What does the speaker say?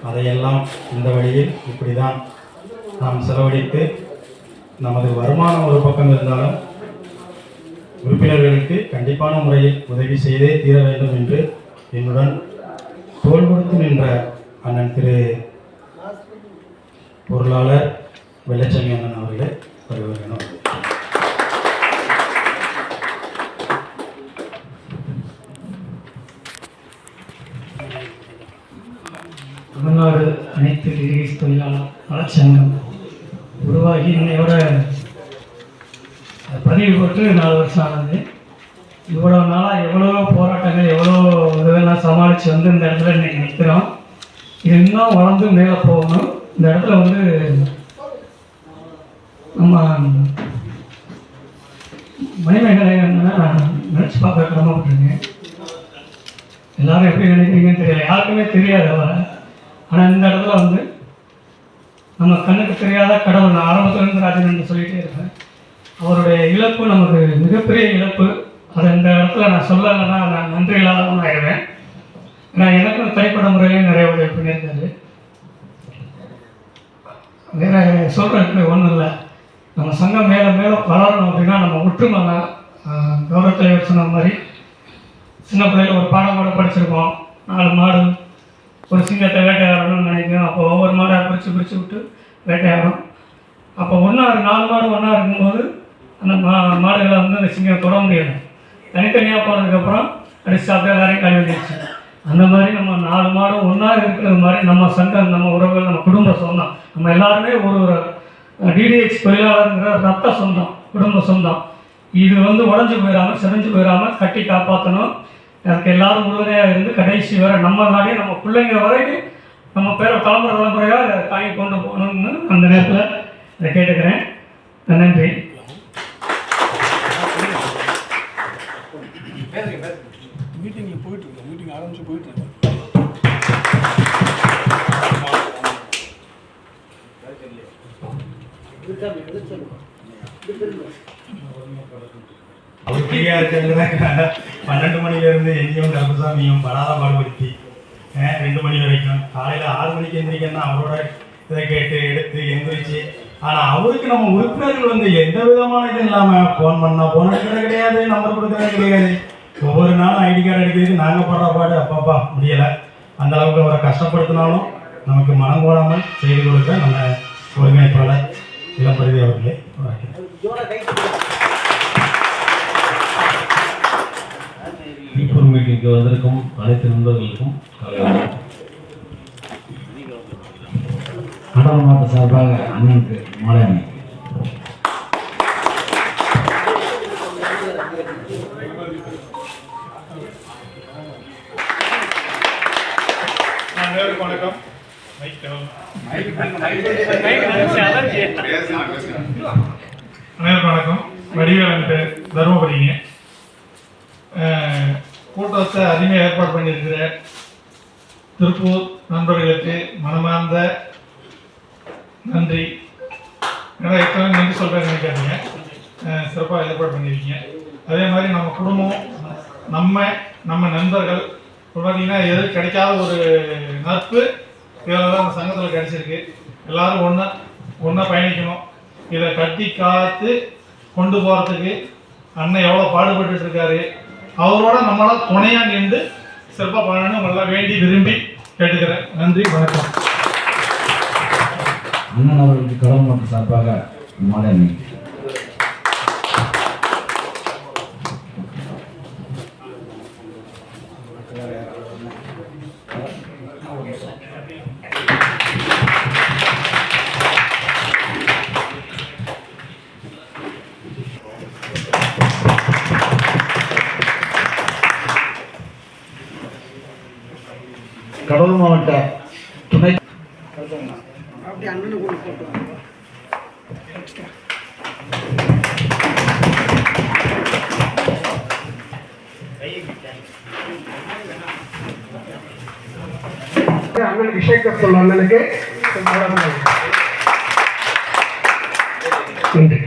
அதையெல்லாம் இந்த வழியில் இப்படி தான் நாம் செலவழித்து நமது வருமானம் ஒரு பக்கம் இருந்தாலும் உறுப்பினர்களுக்கு கண்டிப்பான முறையில் உதவி செய்தே தீர வேண்டும் என்று என்னுடன் தோள் கொடுத்து நின்ற அண்ணன் திரு பொருளாளர் வெள்ளச்சாமி அண்ணன் அவர்களே வருகிறேன். தமிழ்நாடு அனைத்து டிகிரிஸ் தொழிலாளர் நலச்சங்கம் உருவாகி இன்னையோட பதிவு போட்டு 4 வருஷம் ஆனது. இவ்வளோ நாளாக எவ்வளோ போராட்டங்கள் எவ்வளோ இதெல்லாம் சமாளித்து வந்து இந்த இடத்துல இன்றைக்கி நிற்கிறோம். இது இன்னும் வளர்ந்து மேலே போகணும். இந்த இடத்துல வந்து நம்ம மணிமேகலை நான் நினச்சி பார்க்க கடமைப்பட்டிருக்கேன். எல்லாரும் எப்படி நினைக்கிறீங்கன்னு தெரியல, யாருக்குமே தெரியாது அவரை. ஆனால் இந்த இடத்துல வந்து நம்ம கண்ணுக்கு தெரியாத கடவுள், நான் ஆரம்பத்திலிருந்து ராஜன் சொல்லிகிட்டே இருக்கேன். அவருடைய இழப்பு நமக்கு மிகப்பெரிய இழப்பு. அதை இந்த இடத்துல நான் சொல்லலைன்னா நான் நன்றி இல்லாதவன் ஆயிடுவேன். நான் எனக்கும் தனிப்பட்ட முறையிலையும் நிறைய உதவி பண்ணியிருக்காரு. வேறு சொல்கிறதுக்கு ஒன்றும் இல்லை. நம்ம சங்கம் மேலே மேலே வளரணும் அப்படின்னா நம்ம ஒற்றுமை தான். கௌரவ தலைவர் சொன்ன மாதிரி சின்ன பிள்ளையில் ஒரு பாடம் கூட படிச்சிருக்கோம். 4 மாடு ஒரு சிங்கத்தை வேட்டையாடணும்னு நினைக்கும். அப்போ ஒவ்வொரு மாடாக பிரித்து விட்டு வேட்டையாடும். அப்போ 4 மாடு ஒன்றா இருக்கும்போது அந்த மாடுகளை வந்து அந்த சிங்கம் தொட முடியாது. தனித்தனியாக போனதுக்கப்புறம் அடிச்சு சாப்பிட்டு எல்லாரையும் கழுவிடுச்சு. அந்த மாதிரி நம்ம 4 மாடும் ஒன்றா இருக்கிறது மாதிரி நம்ம சங்கம், நம்ம உறவுகள், நம்ம குடும்ப சொந்தம், நம்ம எல்லாருமே ஒரு டிடிஎக்ஸ் தொழிலாளருங்கிற ரத்த சொந்தம், குடும்ப சொந்தம். இது வந்து உடஞ்சி போயிடாமல் செதஞ்சு போயிடாமல் கட்டி காப்பாற்றணும். அதுக்கு எல்லாரும் உறுதுணையாக இருந்து கடைசி வரை நம்ம நாடே நம்ம பிள்ளைங்க வரைக்கும் நம்ம தலைமுறையாக அதை தாங்கி கொண்டு போகணும்னு அந்த நேரத்தில் அதை கேட்டுக்கிறேன். நன்றி. மீட்டிங்கில் போயிட்டுருக்கோம். மீட்டிங் ஆரம்பித்து போயிட்டுருக்கோம். அவர் ஃப்ரீயாக இருக்கிறதுனால 12 மணிலேருந்து என்னையும் கருப்பசாமியும் படாத பாடுபடுத்தி 2 மணி வரைக்கும் காலையில் 6 மணிக்கு எந்திரிக்கன்னா அவரோட இதை கேட்டு எடுத்து எந்திரிச்சு. ஆனால் அவருக்கு நம்ம உறுப்பினர்கள் வந்து எந்த விதமான இது இல்லாமல் ஃபோன் பண்ணால் ஃபோன் எடுக்கிறது கிடையாது, நம்பர் கொடுக்கறது கிடையாது. ஒவ்வொரு நாளும் ஐடி கார்டு எடுக்கிறதுக்கு நாங்கள் படுற பாடு அப்பப்பா முடியலை. அந்த அளவுக்கு அவரை கஷ்டப்படுத்தினாலும் நமக்கு மனம் கோடாமல் செய்து கொடுக்க நம்ம ஒருங்கிணைப்பாளர் இளம்பரிதி அவர்களே. பீப்புள் மீட்டிங்க்கு வந்திருக்கும் அனைத்து நண்பர்களுக்கும் கடலூர் மாவட்ட சார்பாக அண்ணனுக்கு மாலை அணி. வணக்கம். அனைவருக்கும் வணக்கம். வடிவேலன்ட்டு தருமபுரிங்க. கூட்டத்தை அருமையாக ஏற்பாடு பண்ணியிருக்கிற திருப்பூர் நண்பர்களுக்கு மனமார்ந்த நன்றி. ஏன்னா எத்தனை நன்றி சொல்கிறேன்னு நினைக்காதீங்க. சிறப்பாக ஏற்பாடு பண்ணியிருக்கீங்க. அதே மாதிரி நம்ம குடும்பம், நம்ம நண்பர்கள் பார்த்தீங்கன்னா எது கிடைக்காத ஒரு நட்பு இதில் தான் அந்த சங்கத்தில் கிடைச்சிருக்கு. எல்லோரும் ஒன்றா பயணிக்கணும். இதை கட்டி காத்து கொண்டு போகிறதுக்கு அண்ணன் எவ்வளோ பாடுபட்டு இருக்காரு. அவரோட நம்மளால் துணையாக நின்று சிறப்பாக பண்ணணும்னு உங்களெல்லாம் வேண்டி விரும்பி கேட்டுக்கிறேன். நன்றி, வணக்கம். அண்ணன் அவர்களுக்கு கடலூர் மாவட்ட சார்பாக மாலை அணி. கடலூர் மாவட்ட துணை அண்ணன் விஷேகர் சொல்ல அண்ணனுக்கு நன்றி.